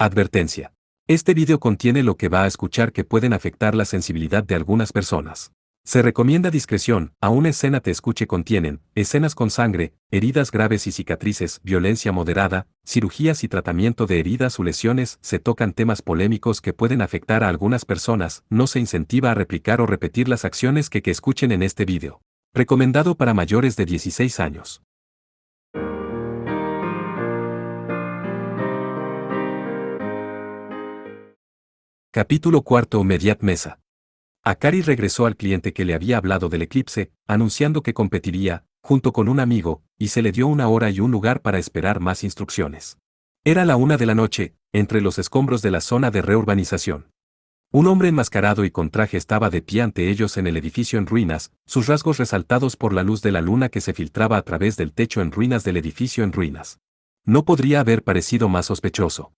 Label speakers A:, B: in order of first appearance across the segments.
A: Advertencia. Este video contiene lo que va a escuchar que pueden afectar la sensibilidad de algunas personas. Se recomienda discreción, aún escena te escuche contienen, escenas con sangre, heridas graves y cicatrices, violencia moderada, cirugías y tratamiento de heridas o lesiones, se tocan temas polémicos que pueden afectar a algunas personas, no se incentiva a replicar o repetir las acciones que escuchen en este video. Recomendado para mayores de 16 años. Capítulo 4. Mediat Mesa. Akari regresó al cliente que le había hablado del eclipse, anunciando que competiría, junto con un amigo, y se le dio una hora y un lugar para esperar más instrucciones. Era la 1 de la noche, entre los escombros de la zona de reurbanización. Un hombre enmascarado y con traje estaba de pie ante ellos en el edificio en ruinas, sus rasgos resaltados por la luz de la luna que se filtraba a través del techo en ruinas del edificio en ruinas. No podría haber parecido más sospechoso.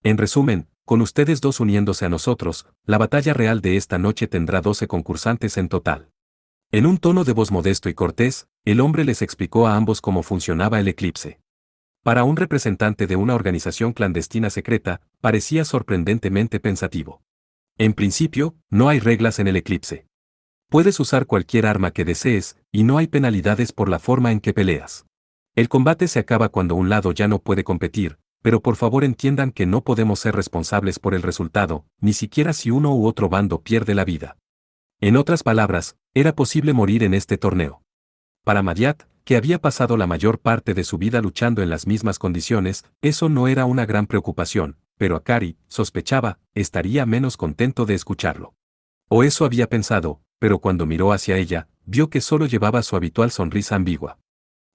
A: En resumen, con ustedes dos uniéndose a nosotros, la batalla real de esta noche tendrá 12 concursantes en total. En un tono de voz modesto y cortés, el hombre les explicó a ambos cómo funcionaba el eclipse. Para un representante de una organización clandestina secreta, parecía sorprendentemente pensativo. En principio, no hay reglas en el eclipse. Puedes usar cualquier arma que desees, y no hay penalidades por la forma en que peleas. El combate se acaba cuando un lado ya no puede competir, pero por favor entiendan que no podemos ser responsables por el resultado, ni siquiera si uno u otro bando pierde la vida. En otras palabras, era posible morir en este torneo. Para Mediat, que había pasado la mayor parte de su vida luchando en las mismas condiciones, eso no era una gran preocupación, pero Akari, sospechaba, estaría menos contento de escucharlo. O eso había pensado, pero cuando miró hacia ella, vio que solo llevaba su habitual sonrisa ambigua.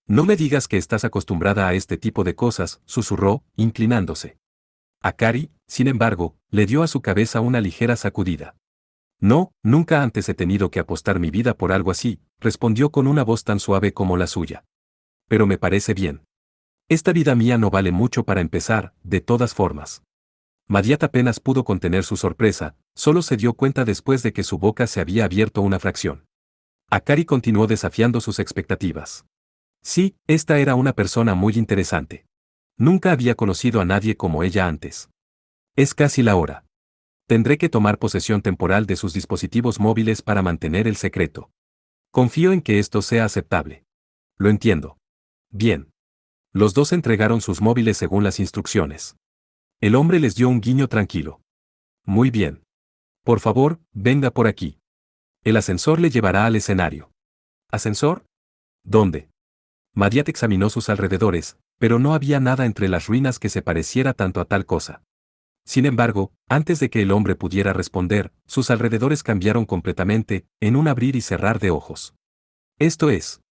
A: No me digas que estás acostumbrada a este tipo de cosas, susurró, inclinándose. Akari, sin embargo, le dio a su cabeza una ligera sacudida. No, nunca antes he tenido que apostar mi vida por algo así, respondió con una voz tan suave como la suya. Pero me parece bien. Esta vida mía no vale mucho para empezar, de todas formas. Mediat apenas pudo contener su sorpresa, solo se dio cuenta después de que su boca se había abierto una fracción. Akari continuó desafiando sus expectativas. Sí, esta era una persona muy interesante. Nunca había conocido a nadie como ella antes. Es casi la hora. Tendré que tomar posesión temporal de sus dispositivos móviles para mantener el secreto. Confío en que esto sea aceptable. Lo entiendo. Bien. Los dos entregaron sus móviles según las instrucciones. El hombre les dio un guiño tranquilo. Muy bien. Por favor, venga por aquí. El ascensor le llevará al escenario. ¿Ascensor? ¿Dónde? Mediat examinó sus alrededores, pero no había nada entre las ruinas que se pareciera tanto a tal cosa. Sin embargo, antes de que el hombre pudiera responder, sus alrededores cambiaron completamente, en un abrir y cerrar de ojos. Esto es.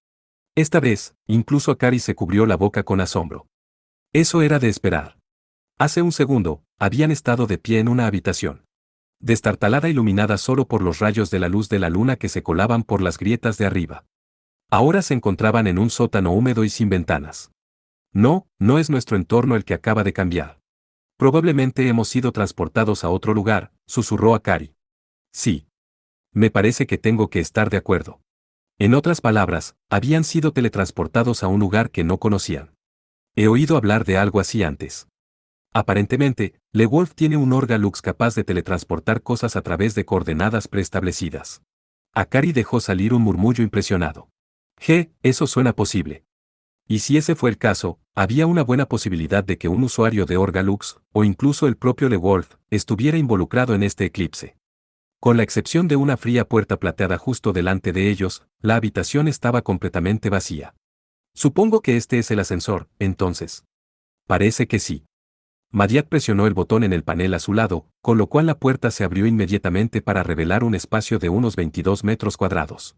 A: Esta vez, incluso Akari se cubrió la boca con asombro. Eso era de esperar. Hace un segundo, habían estado de pie en una habitación. Destartalada iluminada solo por los rayos de la luz de la luna que se colaban por las grietas de arriba. Ahora se encontraban en un sótano húmedo y sin ventanas. No, no es nuestro entorno el que acaba de cambiar. Probablemente hemos sido transportados a otro lugar, susurró Akari. Sí. Me parece que tengo que estar de acuerdo. En otras palabras, habían sido teletransportados a un lugar que no conocían. He oído hablar de algo así antes. Aparentemente, LeWolf tiene un Orgalux capaz de teletransportar cosas a través de coordenadas preestablecidas. Akari dejó salir un murmullo impresionado. Eso suena posible. Y si ese fue el caso, había una buena posibilidad de que un usuario de Orgalux, o incluso el propio LeWolf, estuviera involucrado en este eclipse. Con la excepción de una fría puerta plateada justo delante de ellos, la habitación estaba completamente vacía. Supongo que este es el ascensor, entonces. Parece que sí. Mediat presionó el botón en el panel a su lado, con lo cual la puerta se abrió inmediatamente para revelar un espacio de unos 22 metros cuadrados.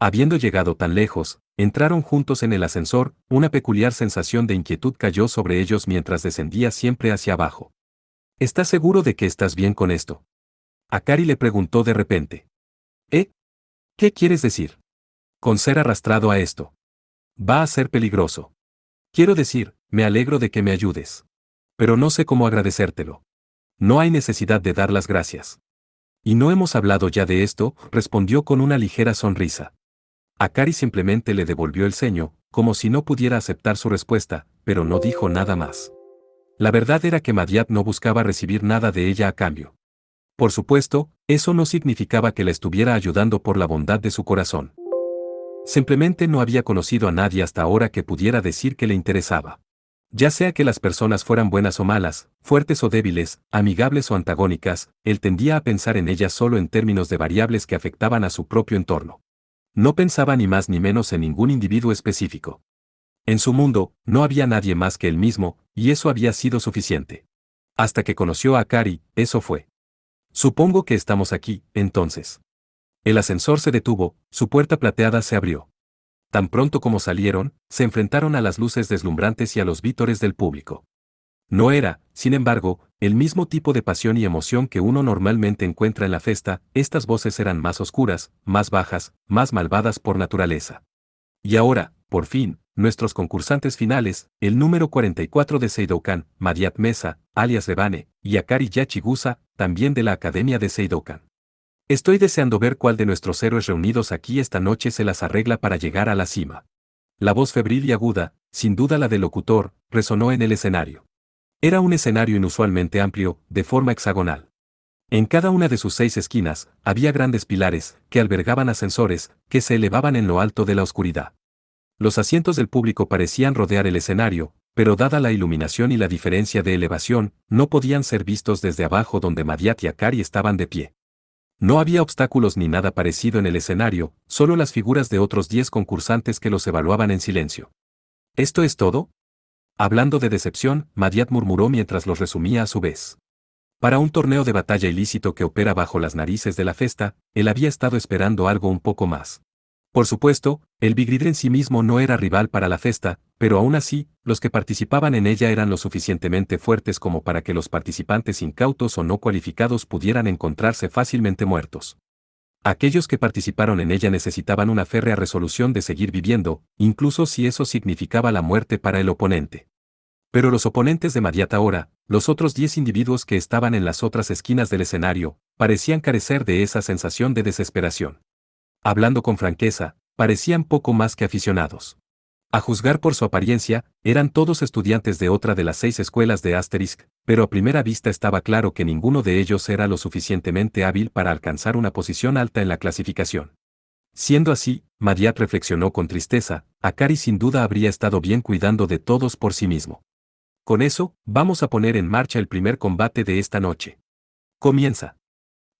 A: Habiendo llegado tan lejos, entraron juntos en el ascensor, una peculiar sensación de inquietud cayó sobre ellos mientras descendía siempre hacia abajo. ¿Estás seguro de que estás bien con esto? Akari le preguntó de repente. ¿Qué quieres decir? Con ser arrastrado a esto. Va a ser peligroso. Quiero decir, me alegro de que me ayudes. Pero no sé cómo agradecértelo. No hay necesidad de dar las gracias. ¿Y no hemos hablado ya de esto?, respondió con una ligera sonrisa. Akari simplemente le devolvió el ceño, como si no pudiera aceptar su respuesta, pero no dijo nada más. La verdad era que Madiat no buscaba recibir nada de ella a cambio. Por supuesto, eso no significaba que la estuviera ayudando por la bondad de su corazón. Simplemente no había conocido a nadie hasta ahora que pudiera decir que le interesaba. Ya sea que las personas fueran buenas o malas, fuertes o débiles, amigables o antagónicas, él tendía a pensar en ellas solo en términos de variables que afectaban a su propio entorno. No pensaba ni más ni menos en ningún individuo específico. En su mundo, no había nadie más que él mismo, y eso había sido suficiente. Hasta que conoció a Akari, eso fue. Supongo que estamos aquí, entonces. El ascensor se detuvo, su puerta plateada se abrió. Tan pronto como salieron, se enfrentaron a las luces deslumbrantes y a los vítores del público. No era, sin embargo, el mismo tipo de pasión y emoción que uno normalmente encuentra en la fiesta, estas voces eran más oscuras, más bajas, más malvadas por naturaleza. Y ahora, por fin, nuestros concursantes finales, el número 44 de Seidokan, Madiat Mesa, alias Rebane, y Akari Yachigusa, también de la Academia de Seidokan. Estoy deseando ver cuál de nuestros héroes reunidos aquí esta noche se las arregla para llegar a la cima. La voz febril y aguda, sin duda la del locutor, resonó en el escenario. Era un escenario inusualmente amplio, de forma hexagonal. En cada una de sus 6 esquinas, había grandes pilares, que albergaban ascensores, que se elevaban en lo alto de la oscuridad. Los asientos del público parecían rodear el escenario, pero dada la iluminación y la diferencia de elevación, no podían ser vistos desde abajo donde Madiat y Akari estaban de pie. No había obstáculos ni nada parecido en el escenario, solo las figuras de otros 10 concursantes que los evaluaban en silencio. ¿Esto es todo? Hablando de decepción, Madiat murmuró mientras los resumía a su vez. Para un torneo de batalla ilícito que opera bajo las narices de la festa, él había estado esperando algo un poco más. Por supuesto, el Big Rider en sí mismo no era rival para la festa, pero aún así, los que participaban en ella eran lo suficientemente fuertes como para que los participantes incautos o no cualificados pudieran encontrarse fácilmente muertos. Aquellos que participaron en ella necesitaban una férrea resolución de seguir viviendo, incluso si eso significaba la muerte para el oponente. Pero los oponentes de Madiat ahora, los otros 10 individuos que estaban en las otras esquinas del escenario, parecían carecer de esa sensación de desesperación. Hablando con franqueza, parecían poco más que aficionados. A juzgar por su apariencia, eran todos estudiantes de otra de las 6 escuelas de Asterisk, pero a primera vista estaba claro que ninguno de ellos era lo suficientemente hábil para alcanzar una posición alta en la clasificación. Siendo así, Madiat reflexionó con tristeza, Akari sin duda habría estado bien cuidando de todos por sí mismo. Con eso, vamos a poner en marcha el primer combate de esta noche. Comienza.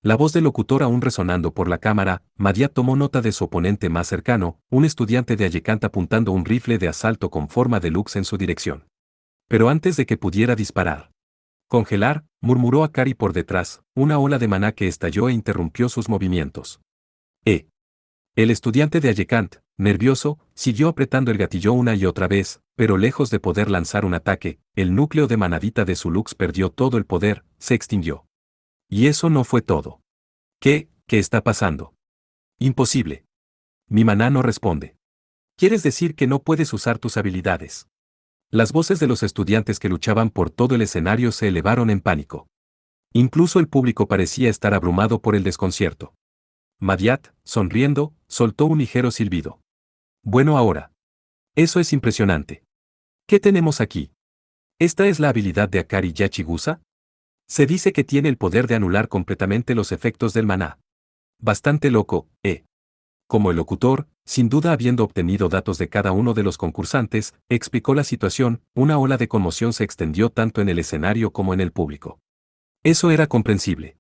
A: La voz del locutor aún resonando por la cámara, Madiat tomó nota de su oponente más cercano, un estudiante de Ayekant apuntando un rifle de asalto con forma de Lux en su dirección. Pero antes de que pudiera disparar. Congelar, murmuró Akari por detrás, una ola de maná que estalló e interrumpió sus movimientos. El estudiante de Ayekant, nervioso, siguió apretando el gatillo una y otra vez, pero lejos de poder lanzar un ataque, el núcleo de manadita de su Lux perdió todo el poder, se extinguió. Y eso no fue todo. ¿Qué está pasando? Imposible. Mi maná no responde. ¿Quieres decir que no puedes usar tus habilidades? Las voces de los estudiantes que luchaban por todo el escenario se elevaron en pánico. Incluso el público parecía estar abrumado por el desconcierto. Madiat, sonriendo, soltó un ligero silbido. Bueno ahora. Eso es impresionante. ¿Qué tenemos aquí? ¿Esta es la habilidad de Akari Yachigusa? Se dice que tiene el poder de anular completamente los efectos del maná. Bastante loco, ¿eh? Como el locutor, sin duda habiendo obtenido datos de cada uno de los concursantes, explicó la situación, una ola de conmoción se extendió tanto en el escenario como en el público. Eso era comprensible.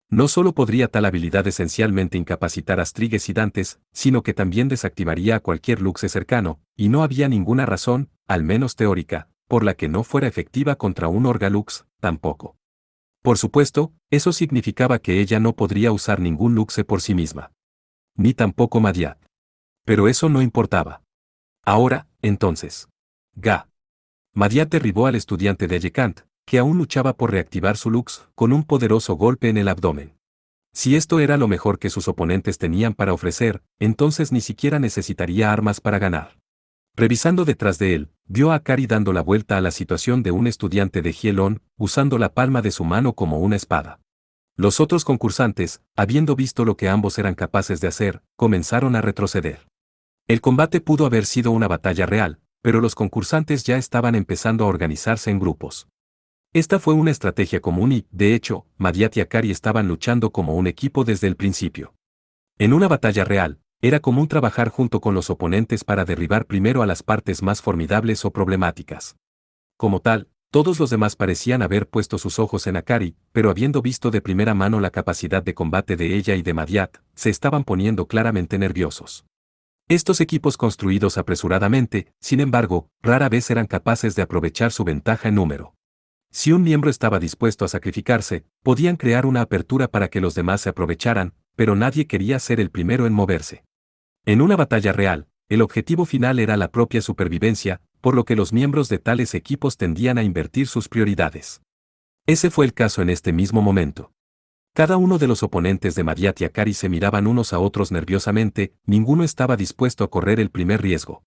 A: No solo podría tal habilidad esencialmente incapacitar a Astrigues y Dantes, sino que también desactivaría a cualquier Luxe cercano, y no había ninguna razón, al menos teórica, por la que no fuera efectiva contra un Orgalux, tampoco. Por supuesto, eso significaba que ella no podría usar ningún Luxe por sí misma. Ni tampoco Madiat. Pero eso no importaba. Ahora, entonces. Madiat derribó al estudiante de Ayekant, que aún luchaba por reactivar su Lux, con un poderoso golpe en el abdomen. Si esto era lo mejor que sus oponentes tenían para ofrecer, entonces ni siquiera necesitaría armas para ganar. Revisando detrás de él, vio a Akari dando la vuelta a la situación de un estudiante de Gielon, usando la palma de su mano como una espada. Los otros concursantes, habiendo visto lo que ambos eran capaces de hacer, comenzaron a retroceder. El combate pudo haber sido una batalla real, pero los concursantes ya estaban empezando a organizarse en grupos. Esta fue una estrategia común y, de hecho, Madiat y Akari estaban luchando como un equipo desde el principio. En una batalla real, era común trabajar junto con los oponentes para derribar primero a las partes más formidables o problemáticas. Como tal, todos los demás parecían haber puesto sus ojos en Akari, pero habiendo visto de primera mano la capacidad de combate de ella y de Madiat, se estaban poniendo claramente nerviosos. Estos equipos construidos apresuradamente, sin embargo, rara vez eran capaces de aprovechar su ventaja en número. Si un miembro estaba dispuesto a sacrificarse, podían crear una apertura para que los demás se aprovecharan, pero nadie quería ser el primero en moverse. En una batalla real, el objetivo final era la propia supervivencia, por lo que los miembros de tales equipos tendían a invertir sus prioridades. Ese fue el caso en este mismo momento. Cada uno de los oponentes de Madiat y Akari se miraban unos a otros nerviosamente, ninguno estaba dispuesto a correr el primer riesgo.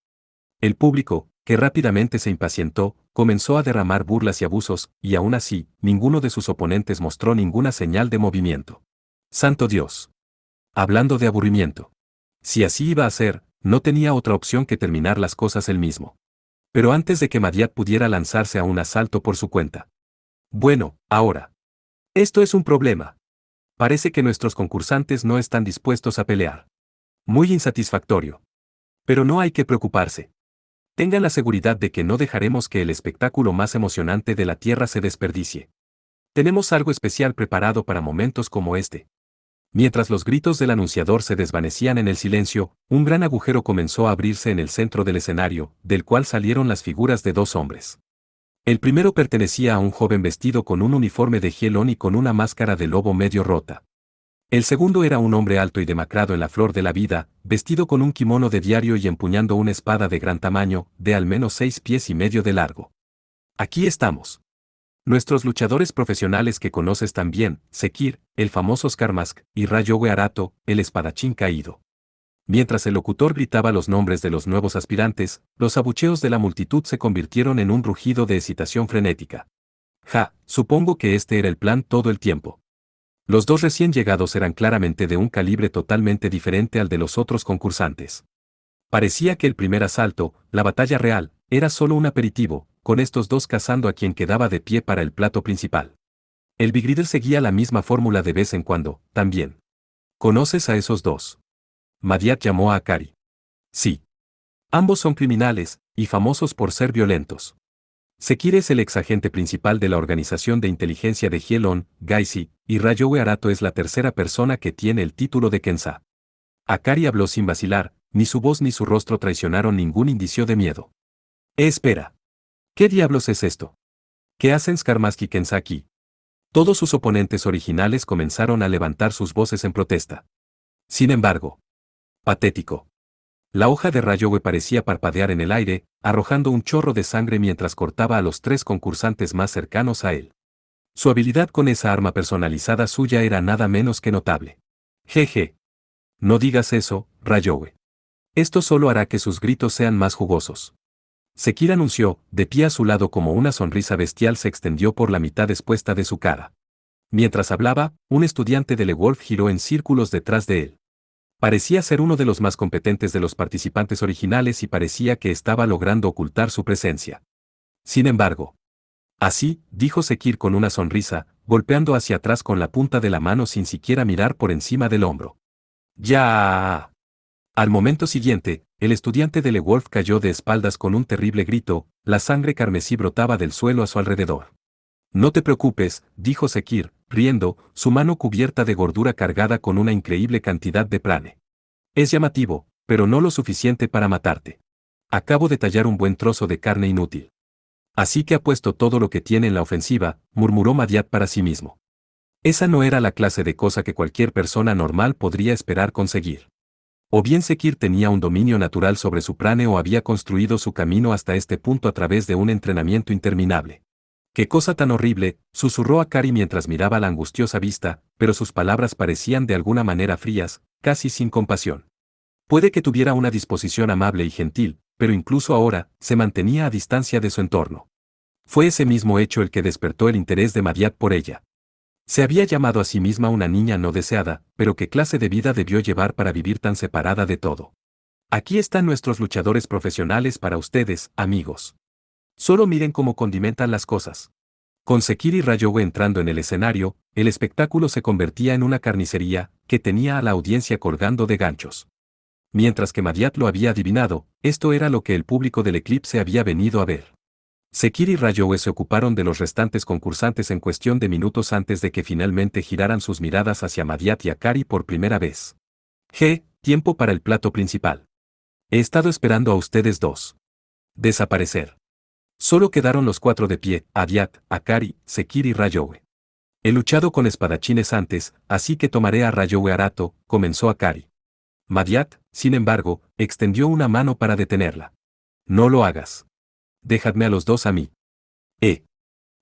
A: El público, que rápidamente se impacientó, comenzó a derramar burlas y abusos, y aún así, ninguno de sus oponentes mostró ninguna señal de movimiento. ¡Santo Dios! Hablando de aburrimiento. Si así iba a ser, no tenía otra opción que terminar las cosas él mismo. Pero antes de que Madiat pudiera lanzarse a un asalto por su cuenta. Bueno, ahora. Esto es un problema. Parece que nuestros concursantes no están dispuestos a pelear. Muy insatisfactorio. Pero no hay que preocuparse. Tengan la seguridad de que no dejaremos que el espectáculo más emocionante de la Tierra se desperdicie. Tenemos algo especial preparado para momentos como este. Mientras los gritos del anunciador se desvanecían en el silencio, un gran agujero comenzó a abrirse en el centro del escenario, del cual salieron las figuras de dos hombres. El primero pertenecía a un joven vestido con un uniforme de hielón y con una máscara de lobo medio rota. El segundo era un hombre alto y demacrado en la flor de la vida, vestido con un kimono de diario y empuñando una espada de gran tamaño, de al menos 6 pies y medio de largo. Aquí estamos. Nuestros luchadores profesionales que conoces también, Sekir, el famoso Skarmask, y Ryogo Arato, el espadachín caído. Mientras el locutor gritaba los nombres de los nuevos aspirantes, los abucheos de la multitud se convirtieron en un rugido de excitación frenética. Supongo que este era el plan todo el tiempo. Los dos recién llegados eran claramente de un calibre totalmente diferente al de los otros concursantes. Parecía que el primer asalto, la batalla real, era solo un aperitivo, con estos dos cazando a quien quedaba de pie para el plato principal. El Big Riddle seguía la misma fórmula de vez en cuando, también. ¿Conoces a esos dos? Madiat llamó a Akari. Sí. Ambos son criminales, y famosos por ser violentos. Sekir es el exagente principal de la organización de inteligencia de Hielon, Gaisi, y Ryogo Arato es la tercera persona que tiene el título de Kensa. Akari habló sin vacilar, ni su voz ni su rostro traicionaron ningún indicio de miedo. Espera. ¿Qué diablos es esto? ¿Qué hacen Skarmask y Kensa aquí? Todos sus oponentes originales comenzaron a levantar sus voces en protesta. Sin embargo. Patético. La hoja de Ryogo parecía parpadear en el aire, arrojando un chorro de sangre mientras cortaba a los tres concursantes más cercanos a él. Su habilidad con esa arma personalizada suya era nada menos que notable. Jeje. No digas eso, Ryogo. Esto solo hará que sus gritos sean más jugosos. Sekir anunció, de pie a su lado como una sonrisa bestial se extendió por la mitad expuesta de su cara. Mientras hablaba, un estudiante de LeWolf giró en círculos detrás de él. Parecía ser uno de los más competentes de los participantes originales y parecía que estaba logrando ocultar su presencia. Sin embargo. Así, dijo Sekir con una sonrisa, golpeando hacia atrás con la punta de la mano sin siquiera mirar por encima del hombro. ¡Ya! Al momento siguiente, el estudiante de LeWolf cayó de espaldas con un terrible grito, la sangre carmesí brotaba del suelo a su alrededor. No te preocupes, dijo Sekir, riendo, su mano cubierta de gordura cargada con una increíble cantidad de prane. Es llamativo, pero no lo suficiente para matarte. Acabo de tallar un buen trozo de carne inútil. Así que ha puesto todo lo que tiene en la ofensiva, murmuró Madiat para sí mismo. Esa no era la clase de cosa que cualquier persona normal podría esperar conseguir. O bien Sekir tenía un dominio natural sobre su prane o había construido su camino hasta este punto a través de un entrenamiento interminable. ¡Qué cosa tan horrible!, susurró Akari mientras miraba la angustiosa vista, pero sus palabras parecían de alguna manera frías, casi sin compasión. Puede que tuviera una disposición amable y gentil, pero incluso ahora, se mantenía a distancia de su entorno. Fue ese mismo hecho el que despertó el interés de Madiat por ella. Se había llamado a sí misma una niña no deseada, pero ¿qué clase de vida debió llevar para vivir tan separada de todo? Aquí están nuestros luchadores profesionales para ustedes, amigos. Solo miren cómo condimentan las cosas. Con Sekiri Rayowe entrando en el escenario, el espectáculo se convertía en una carnicería, que tenía a la audiencia colgando de ganchos. Mientras que Madiat lo había adivinado, esto era lo que el público del eclipse había venido a ver. Sekiri y Rayowe se ocuparon de los restantes concursantes en cuestión de minutos antes de que finalmente giraran sus miradas hacia Madiat y Akari por primera vez. Tiempo para el plato principal. He estado esperando a ustedes dos. Desaparecer. Solo quedaron los cuatro de pie, Madiat, Akari, Sekiri y Rayowe. He luchado con espadachines antes, así que tomaré a Rayowe Arato, comenzó Akari. Madiat, sin embargo, extendió una mano para detenerla. No lo hagas. Dejadme a los dos a mí.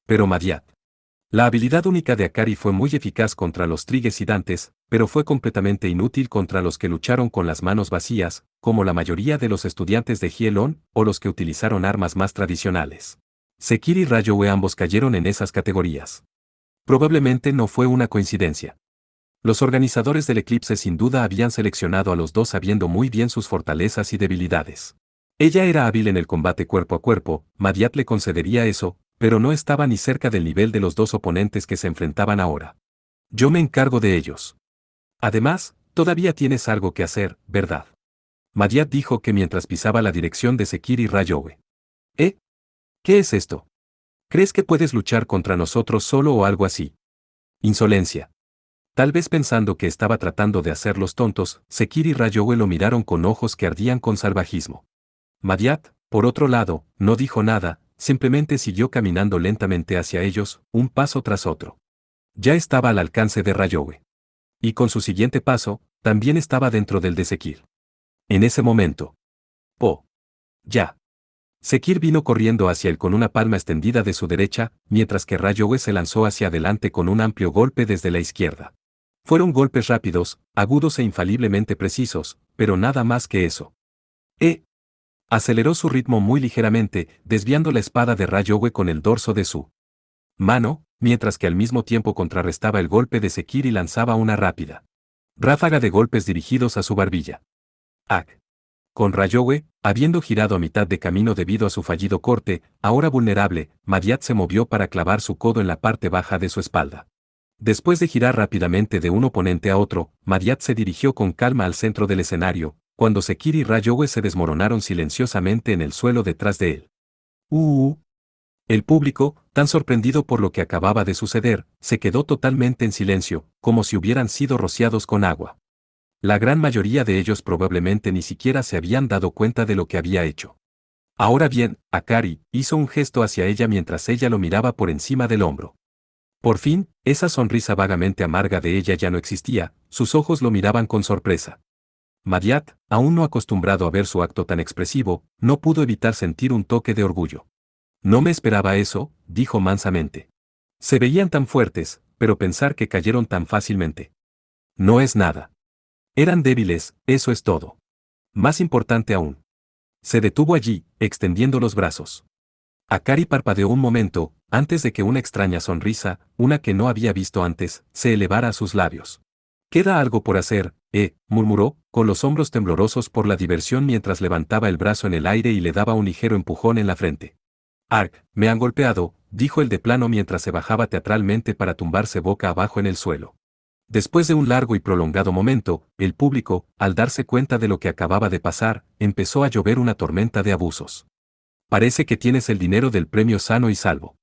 A: Pero Madiat. La habilidad única de Akari fue muy eficaz contra los trigues y dantes, pero fue completamente inútil contra los que lucharon con las manos vacías, como la mayoría de los estudiantes de Hielon, o los que utilizaron armas más tradicionales. Sekiri y Rayowe ambos cayeron en esas categorías. Probablemente no fue una coincidencia. Los organizadores del eclipse sin duda habían seleccionado a los dos sabiendo muy bien sus fortalezas y debilidades. Ella era hábil en el combate cuerpo a cuerpo, Madiat le concedería eso, pero no estaba ni cerca del nivel de los dos oponentes que se enfrentaban ahora. Yo me encargo de ellos. Además, todavía tienes algo que hacer, ¿verdad? Madiat dijo que mientras pisaba la dirección de Sekiri y Rayowe. ¿Qué es esto? ¿Crees que puedes luchar contra nosotros solo o algo así? Insolencia. Tal vez pensando que estaba tratando de hacerlos tontos, Sekiri y Rayowe lo miraron con ojos que ardían con salvajismo. Madiat, por otro lado, no dijo nada, simplemente siguió caminando lentamente hacia ellos, un paso tras otro. Ya estaba al alcance de Rayowe. Y con su siguiente paso, también estaba dentro del de Sekir. En ese momento. Ya. Sekir vino corriendo hacia él con una palma extendida de su derecha, mientras que Rayowe se lanzó hacia adelante con un amplio golpe desde la izquierda. Fueron golpes rápidos, agudos e infaliblemente precisos, pero nada más que eso. Aceleró su ritmo muy ligeramente, desviando la espada de Rayowe con el dorso de su mano, mientras que al mismo tiempo contrarrestaba el golpe de Sekir y lanzaba una rápida ráfaga de golpes dirigidos a su barbilla. Con Rayowe, habiendo girado a mitad de camino debido a su fallido corte, ahora vulnerable, Madiat se movió para clavar su codo en la parte baja de su espalda. Después de girar rápidamente de un oponente a otro, Madiat se dirigió con calma al centro del escenario, cuando Sekiri y Rayowe se desmoronaron silenciosamente en el suelo detrás de él. El público, tan sorprendido por lo que acababa de suceder, se quedó totalmente en silencio, como si hubieran sido rociados con agua. La gran mayoría de ellos probablemente ni siquiera se habían dado cuenta de lo que había hecho. Ahora bien, Akari hizo un gesto hacia ella mientras ella lo miraba por encima del hombro. Por fin, esa sonrisa vagamente amarga de ella ya no existía, sus ojos lo miraban con sorpresa. Madiat, aún no acostumbrado a ver su acto tan expresivo, no pudo evitar sentir un toque de orgullo. No me esperaba eso, dijo mansamente. Se veían tan fuertes, pero pensar que cayeron tan fácilmente. No es nada. Eran débiles, eso es todo. Más importante aún. Se detuvo allí, extendiendo los brazos. Akari parpadeó un momento, antes de que una extraña sonrisa, una que no había visto antes, se elevara a sus labios. Queda algo por hacer, murmuró, con los hombros temblorosos por la diversión mientras levantaba el brazo en el aire y le daba un ligero empujón en la frente. Me han golpeado, dijo el de plano mientras se bajaba teatralmente para tumbarse boca abajo en el suelo. Después de un largo y prolongado momento, el público, al darse cuenta de lo que acababa de pasar, empezó a llover una tormenta de abusos. Parece que tienes el dinero del premio sano y salvo.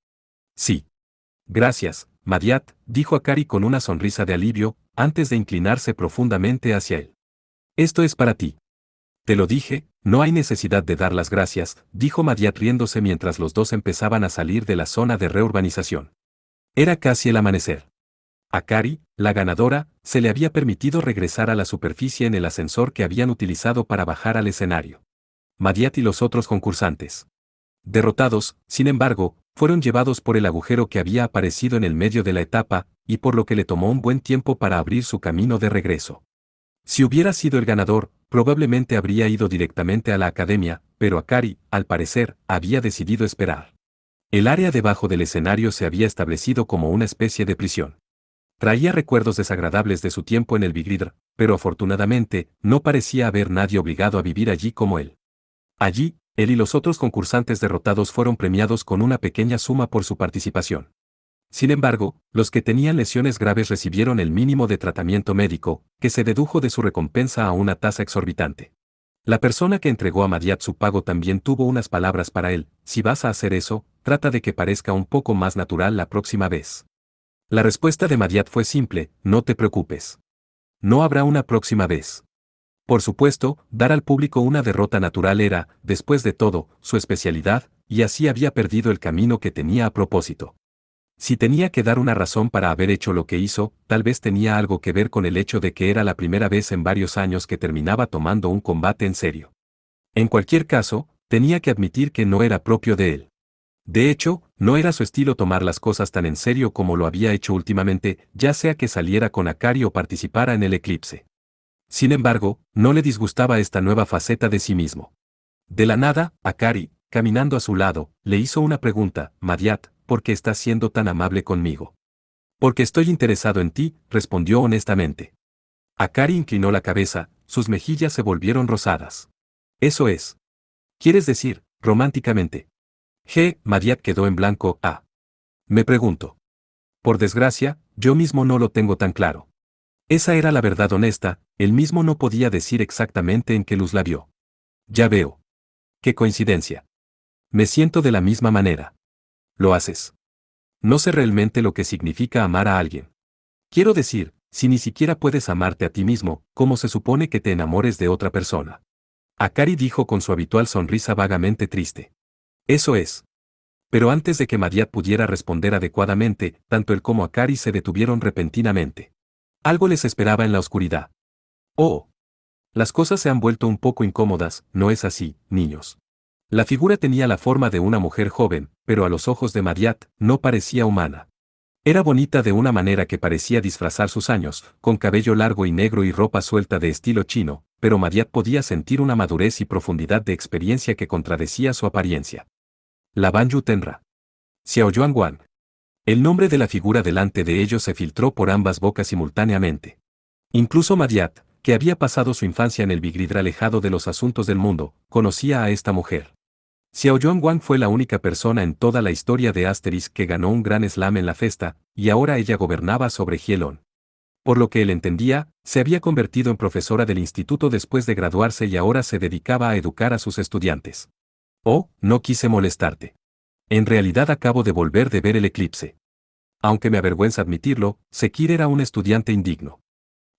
A: Sí. Gracias, Madiat, dijo Akari con una sonrisa de alivio, antes de inclinarse profundamente hacia él. Esto es para ti. Te lo dije, no hay necesidad de dar las gracias, dijo Madiat riéndose mientras los dos empezaban a salir de la zona de reurbanización. Era casi el amanecer. Akari, la ganadora, se le había permitido regresar a la superficie en el ascensor que habían utilizado para bajar al escenario. Madiat y los otros concursantes. Derrotados, sin embargo, fueron llevados por el agujero que había aparecido en el medio de la etapa, y por lo que le tomó un buen tiempo para abrir su camino de regreso. Si hubiera sido el ganador, probablemente habría ido directamente a la academia, pero Akari, al parecer, había decidido esperar. El área debajo del escenario se había establecido como una especie de prisión. Traía recuerdos desagradables de su tiempo en el Big Leader, pero afortunadamente, no parecía haber nadie obligado a vivir allí como él. Allí, él y los otros concursantes derrotados fueron premiados con una pequeña suma por su participación. Sin embargo, los que tenían lesiones graves recibieron el mínimo de tratamiento médico, que se dedujo de su recompensa a una tasa exorbitante. La persona que entregó a Madiat su pago también tuvo unas palabras para él: si vas a hacer eso, trata de que parezca un poco más natural la próxima vez. La respuesta de Madiat fue simple: no te preocupes. No habrá una próxima vez. Por supuesto, dar al público una derrota natural era, después de todo, su especialidad, y así había perdido el camino que tenía a propósito. Si tenía que dar una razón para haber hecho lo que hizo, tal vez tenía algo que ver con el hecho de que era la primera vez en varios años que terminaba tomando un combate en serio. En cualquier caso, tenía que admitir que no era propio de él. De hecho, no era su estilo tomar las cosas tan en serio como lo había hecho últimamente, ya sea que saliera con Akari o participara en el eclipse. Sin embargo, no le disgustaba esta nueva faceta de sí mismo. De la nada, Akari, caminando a su lado, le hizo una pregunta: Madiat, ¿por qué estás siendo tan amable conmigo? Porque estoy interesado en ti, respondió honestamente. Akari inclinó la cabeza, sus mejillas se volvieron rosadas. Eso es. ¿Quieres decir, románticamente? Madiat quedó en blanco. Me pregunto. Por desgracia, yo mismo no lo tengo tan claro. Esa era la verdad honesta, él mismo no podía decir exactamente en qué luz la vio. Ya veo. Qué coincidencia. Me siento de la misma manera. Lo haces. No sé realmente lo que significa amar a alguien. Quiero decir, si ni siquiera puedes amarte a ti mismo, ¿cómo se supone que te enamores de otra persona? Akari dijo con su habitual sonrisa vagamente triste. Eso es. Pero antes de que Madiat pudiera responder adecuadamente, tanto él como Akari se detuvieron repentinamente. Algo les esperaba en la oscuridad. Oh. Las cosas se han vuelto un poco incómodas, ¿no es así, niños? La figura tenía la forma de una mujer joven, pero a los ojos de Madiat, no parecía humana. Era bonita de una manera que parecía disfrazar sus años, con cabello largo y negro y ropa suelta de estilo chino, pero Madiat podía sentir una madurez y profundidad de experiencia que contradecía su apariencia. La Banyu Tenra. Xiao Yuan. El nombre de la figura delante de ellos se filtró por ambas bocas simultáneamente. Incluso Madiat, que había pasado su infancia en el Bigridra alejado de los asuntos del mundo, conocía a esta mujer. Xiao Yuan fue la única persona en toda la historia de Asterix que ganó un gran slam en la festa, y ahora ella gobernaba sobre Gielon. Por lo que él entendía, se había convertido en profesora del instituto después de graduarse y ahora se dedicaba a educar a sus estudiantes. Oh, no quise molestarte. En realidad acabo de volver de ver el eclipse. Aunque me avergüenza admitirlo, Sekir era un estudiante indigno.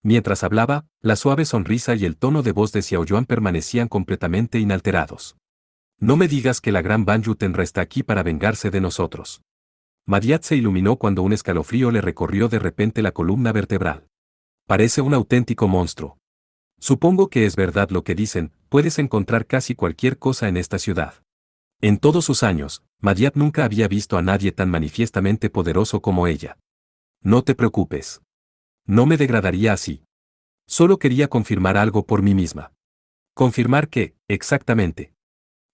A: Mientras hablaba, la suave sonrisa y el tono de voz de Xiao Yuan permanecían completamente inalterados. No me digas que la gran Banyu Tenra está aquí para vengarse de nosotros. Madiat se iluminó cuando un escalofrío le recorrió de repente la columna vertebral. Parece un auténtico monstruo. Supongo que es verdad lo que dicen, puedes encontrar casi cualquier cosa en esta ciudad. En todos sus años, Madiat nunca había visto a nadie tan manifiestamente poderoso como ella. No te preocupes. No me degradaría así. Solo quería confirmar algo por mí misma. Confirmar qué, exactamente.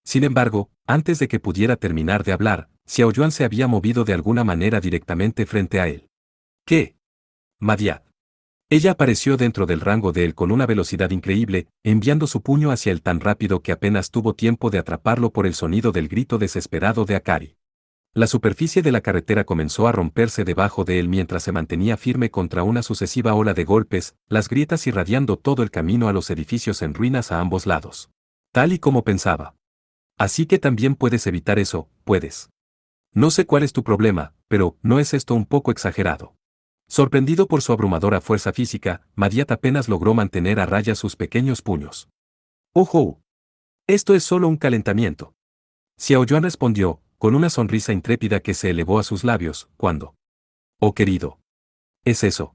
A: Sin embargo, antes de que pudiera terminar de hablar, Xiao Yuan se había movido de alguna manera directamente frente a él. ¿Qué? Madiat. Ella apareció dentro del rango de él con una velocidad increíble, enviando su puño hacia él tan rápido que apenas tuvo tiempo de atraparlo por el sonido del grito desesperado de Akari. La superficie de la carretera comenzó a romperse debajo de él mientras se mantenía firme contra una sucesiva ola de golpes, las grietas irradiando todo el camino a los edificios en ruinas a ambos lados. Tal y como pensaba. Así que también puedes evitar eso, puedes. No sé cuál es tu problema, pero ¿no es esto un poco exagerado? Sorprendido por su abrumadora fuerza física, Madiat apenas logró mantener a raya sus pequeños puños. ¡Ojo! Esto es solo un calentamiento. Xiao Yuan respondió, con una sonrisa intrépida que se elevó a sus labios, cuando. Oh querido. Es eso.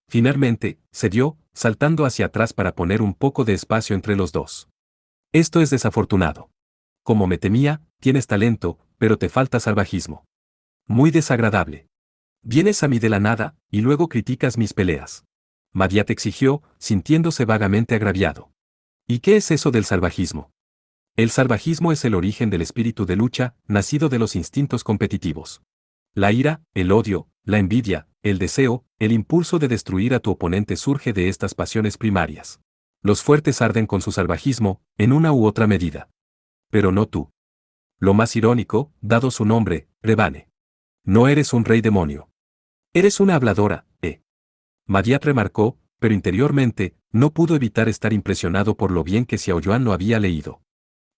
A: Finalmente, cedió, saltando hacia atrás para poner un poco de espacio entre los dos. Esto es desafortunado. Como me temía, tienes talento, pero te falta salvajismo. Muy desagradable. Vienes a mí de la nada, y luego criticas mis peleas. Madiat exigió, sintiéndose vagamente agraviado. ¿Y qué es eso del salvajismo? El salvajismo es el origen del espíritu de lucha, nacido de los instintos competitivos. La ira, el odio, la envidia, el deseo, el impulso de destruir a tu oponente surge de estas pasiones primarias. Los fuertes arden con su salvajismo, en una u otra medida. Pero no tú. Lo más irónico, dado su nombre, Rebane. No eres un rey demonio. Eres una habladora, ¿eh? Madiat remarcó, pero interiormente, no pudo evitar estar impresionado por lo bien que Xiao Yuan lo había leído.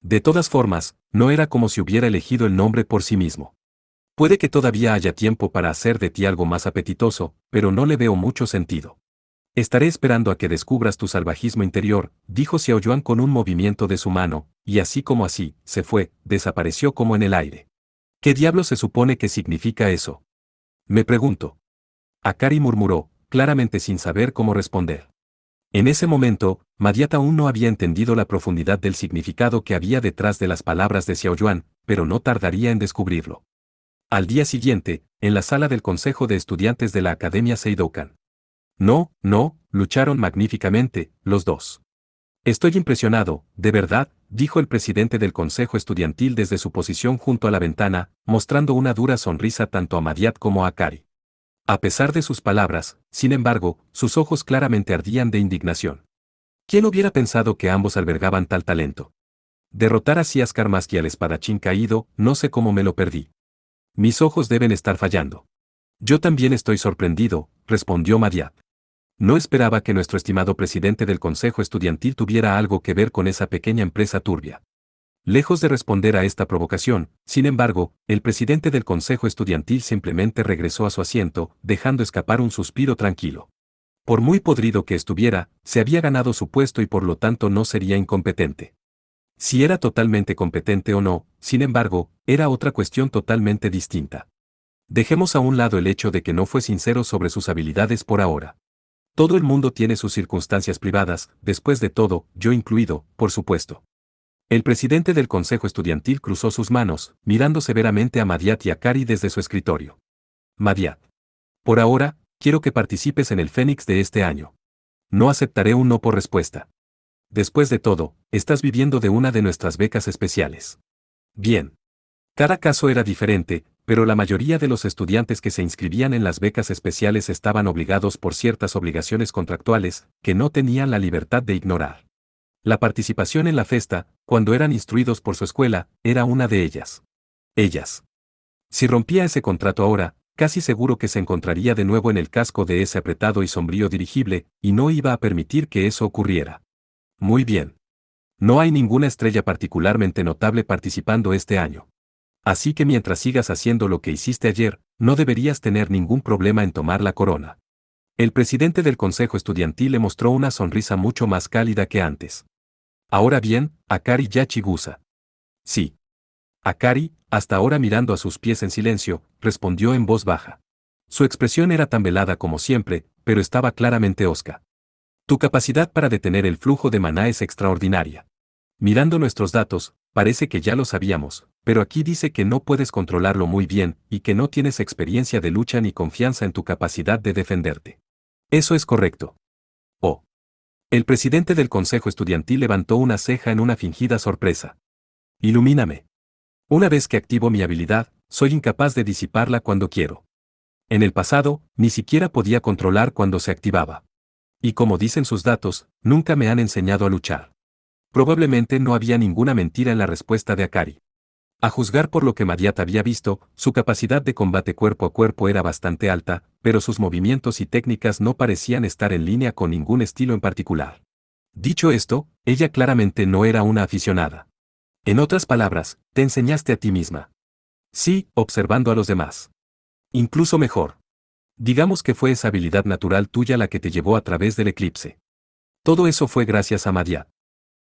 A: De todas formas, no era como si hubiera elegido el nombre por sí mismo. Puede que todavía haya tiempo para hacer de ti algo más apetitoso, pero no le veo mucho sentido. Estaré esperando a que descubras tu salvajismo interior, dijo Xiao Yuan con un movimiento de su mano, y así como así, se fue, desapareció como en el aire. ¿Qué diablo se supone que significa eso? Me pregunto. Akari murmuró, claramente sin saber cómo responder. En ese momento, Madiat aún no había entendido la profundidad del significado que había detrás de las palabras de Xiao Yuan, pero no tardaría en descubrirlo. Al día siguiente, en la sala del Consejo de Estudiantes de la Academia Seidokan. No, lucharon magníficamente, los dos. Estoy impresionado, de verdad, dijo el presidente del Consejo Estudiantil desde su posición junto a la ventana, mostrando una dura sonrisa tanto a Madiat como a Akari. A pesar de sus palabras, sin embargo, sus ojos claramente ardían de indignación. ¿Quién hubiera pensado que ambos albergaban tal talento? Derrotar a Siaskar Maski al espadachín caído, no sé cómo me lo perdí. Mis ojos deben estar fallando. Yo también estoy sorprendido, respondió Madiat. No esperaba que nuestro estimado presidente del Consejo Estudiantil tuviera algo que ver con esa pequeña empresa turbia. Lejos de responder a esta provocación, sin embargo, el presidente del Consejo Estudiantil simplemente regresó a su asiento, dejando escapar un suspiro tranquilo. Por muy podrido que estuviera, se había ganado su puesto y por lo tanto no sería incompetente. Si era totalmente competente o no, sin embargo, era otra cuestión totalmente distinta. Dejemos a un lado el hecho de que no fue sincero sobre sus habilidades por ahora. Todo el mundo tiene sus circunstancias privadas, después de todo, yo incluido, por supuesto. El presidente del Consejo Estudiantil cruzó sus manos, mirando severamente a Madiat y a Akari desde su escritorio. Madiat. Por ahora, quiero que participes en el Fénix de este año. No aceptaré un no por respuesta. Después de todo, estás viviendo de una de nuestras becas especiales. Bien. Cada caso era diferente, pero la mayoría de los estudiantes que se inscribían en las becas especiales estaban obligados por ciertas obligaciones contractuales, que no tenían la libertad de ignorar. La participación en la festa, cuando eran instruidos por su escuela, era una de ellas. Ellas. Si rompía ese contrato ahora, casi seguro que se encontraría de nuevo en el casco de ese apretado y sombrío dirigible, y no iba a permitir que eso ocurriera. Muy bien. No hay ninguna estrella particularmente notable participando este año. Así que mientras sigas haciendo lo que hiciste ayer, no deberías tener ningún problema en tomar la corona. El presidente del Consejo Estudiantil le mostró una sonrisa mucho más cálida que antes. Ahora bien, Akari Yachigusa. Sí. Akari, hasta ahora mirando a sus pies en silencio, respondió en voz baja. Su expresión era tan velada como siempre, pero estaba claramente hosca. Tu capacidad para detener el flujo de maná es extraordinaria. Mirando nuestros datos, parece que ya lo sabíamos, pero aquí dice que no puedes controlarlo muy bien y que no tienes experiencia de lucha ni confianza en tu capacidad de defenderte. Eso es correcto. Oh. El presidente del Consejo Estudiantil levantó una ceja en una fingida sorpresa. Ilumíname. Una vez que activo mi habilidad, soy incapaz de disiparla cuando quiero. En el pasado, ni siquiera podía controlar cuando se activaba. Y como dicen sus datos, nunca me han enseñado a luchar. Probablemente no había ninguna mentira en la respuesta de Akari. A juzgar por lo que Madiat había visto, su capacidad de combate cuerpo a cuerpo era bastante alta, pero sus movimientos y técnicas no parecían estar en línea con ningún estilo en particular. Dicho esto, ella claramente no era una aficionada. En otras palabras, te enseñaste a ti misma. Sí, observando a los demás. Incluso mejor. Digamos que fue esa habilidad natural tuya la que te llevó a través del eclipse. Todo eso fue gracias a Madiat.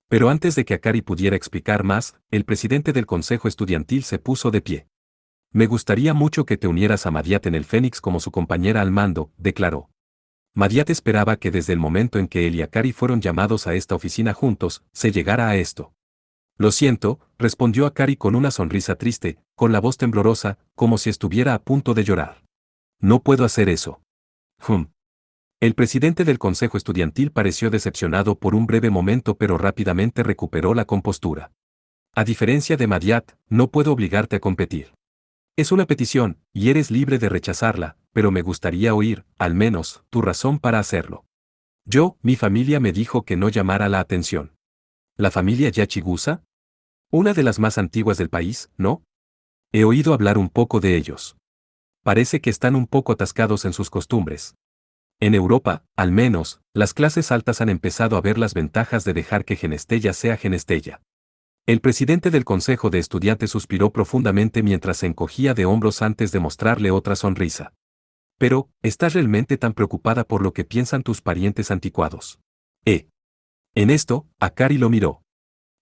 A: Pero antes de que Akari pudiera explicar más, el presidente del Consejo Estudiantil se puso de pie. Me gustaría mucho que te unieras a Madiat en el Fénix como su compañera al mando, declaró. Madiat esperaba que desde el momento en que él y Akari fueron llamados a esta oficina juntos, se llegara a esto. Lo siento, respondió Akari con una sonrisa triste, con la voz temblorosa, como si estuviera a punto de llorar. No puedo hacer eso. El presidente del Consejo Estudiantil pareció decepcionado por un breve momento pero rápidamente recuperó la compostura. A diferencia de Madiat, no puedo obligarte a competir. Es una petición, y eres libre de rechazarla, pero me gustaría oír, al menos, tu razón para hacerlo. Mi familia me dijo que no llamara la atención. ¿La familia Yachigusa? Una de las más antiguas del país, ¿no? He oído hablar un poco de ellos. parece que están un poco atascados en sus costumbres. En Europa, al menos, las clases altas han empezado a ver las ventajas de dejar que Genestella sea Genestella. El presidente del Consejo de Estudiantes suspiró profundamente mientras se encogía de hombros antes de mostrarle otra sonrisa. Pero, ¿estás realmente tan preocupada por lo que piensan tus parientes anticuados? En esto, Akari lo miró.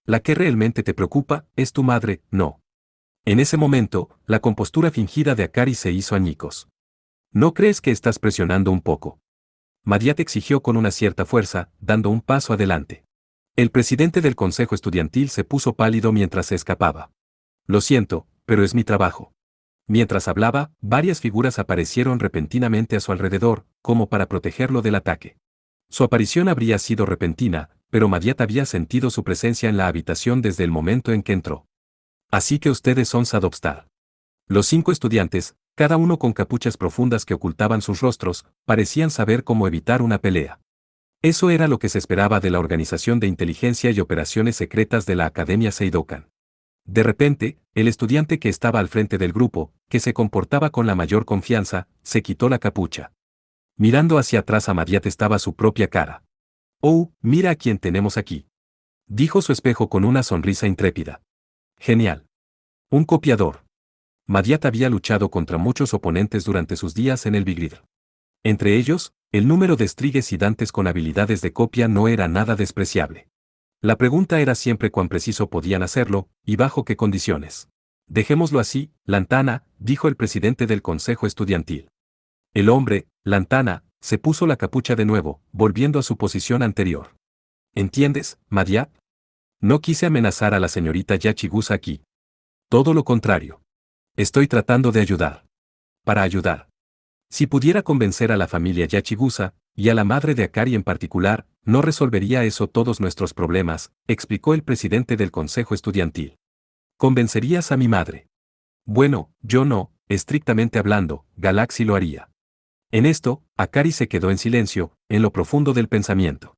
A: La que realmente te preocupa es tu madre, no. En ese momento, la compostura fingida de Akari se hizo añicos. ¿No crees que estás presionando un poco? Mariat exigió con una cierta fuerza, dando un paso adelante. El presidente del consejo estudiantil se puso pálido mientras se escapaba. Lo siento, pero es mi trabajo. Mientras hablaba, varias figuras aparecieron repentinamente a su alrededor, como para protegerlo del ataque. Su aparición habría sido repentina, pero Mariat había sentido su presencia en la habitación desde el momento en que entró. Así que ustedes son Sadovstar. Los 5 estudiantes, cada uno con capuchas profundas que ocultaban sus rostros, parecían saber cómo evitar una pelea. Eso era lo que se esperaba de la Organización de Inteligencia y Operaciones Secretas de la Academia Seidokan. De repente, el estudiante que estaba al frente del grupo, que se comportaba con la mayor confianza, se quitó la capucha. Mirando hacia atrás a Mariat estaba su propia cara. «Oh, mira a quién tenemos aquí», dijo su espejo con una sonrisa intrépida. «Genial. Un copiador». Mariat había luchado contra muchos oponentes durante sus días en el Vigrid. Entre ellos, el número de Strigues y Dantes con habilidades de copia no era nada despreciable. La pregunta era siempre cuán preciso podían hacerlo, y bajo qué condiciones. «Dejémoslo así, Lantana», dijo el presidente del consejo estudiantil. El hombre, Lantana, se puso la capucha de nuevo, volviendo a su posición anterior. ¿Entiendes, Mariat? No quise amenazar a la señorita Yachigusa aquí. Todo lo contrario. Estoy tratando de ayudar. Para ayudar. Si pudiera convencer a la familia Yachigusa, y a la madre de Akari en particular, no resolvería eso todos nuestros problemas, explicó el presidente del consejo estudiantil. ¿Convencerías a mi madre? Bueno, yo no, estrictamente hablando, Galaxy lo haría. En esto, Akari se quedó en silencio, en lo profundo del pensamiento.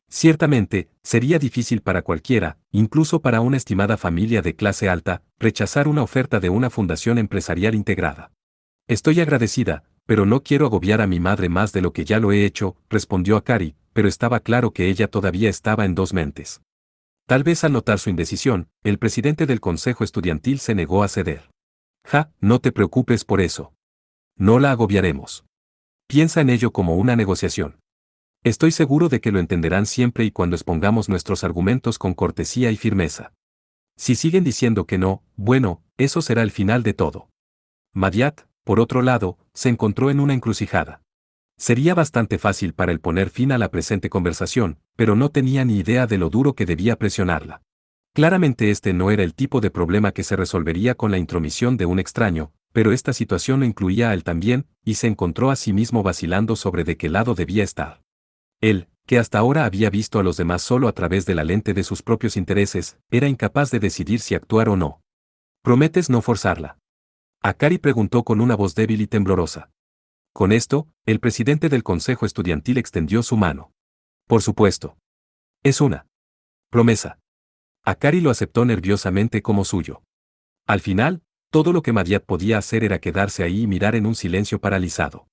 A: Ciertamente, sería difícil para cualquiera, incluso para una estimada familia de clase alta, rechazar una oferta de una fundación empresarial integrada. Estoy agradecida, pero no quiero agobiar a mi madre más de lo que ya lo he hecho, respondió Akari, pero estaba claro que ella todavía estaba en dos mentes. Tal vez al notar su indecisión, el presidente del consejo estudiantil se negó a ceder. No te preocupes por eso. No la agobiaremos. Piensa en ello como una negociación. Estoy seguro de que lo entenderán siempre y cuando expongamos nuestros argumentos con cortesía y firmeza. Si siguen diciendo que no, bueno, eso será el final de todo. Mariat, por otro lado, se encontró en una encrucijada. Sería bastante fácil para él poner fin a la presente conversación, pero no tenía ni idea de lo duro que debía presionarla. Claramente este no era el tipo de problema que se resolvería con la intromisión de un extraño, pero esta situación lo incluía a él también, y se encontró a sí mismo vacilando sobre de qué lado debía estar. Él, que hasta ahora había visto a los demás solo a través de la lente de sus propios intereses, era incapaz de decidir si actuar o no. ¿Prometes no forzarla? Akari preguntó con una voz débil y temblorosa. Con esto, el presidente del consejo estudiantil extendió su mano. Por supuesto. Es una promesa. Akari lo aceptó nerviosamente como suyo. Al final, todo lo que Mariat podía hacer era quedarse ahí y mirar en un silencio paralizado.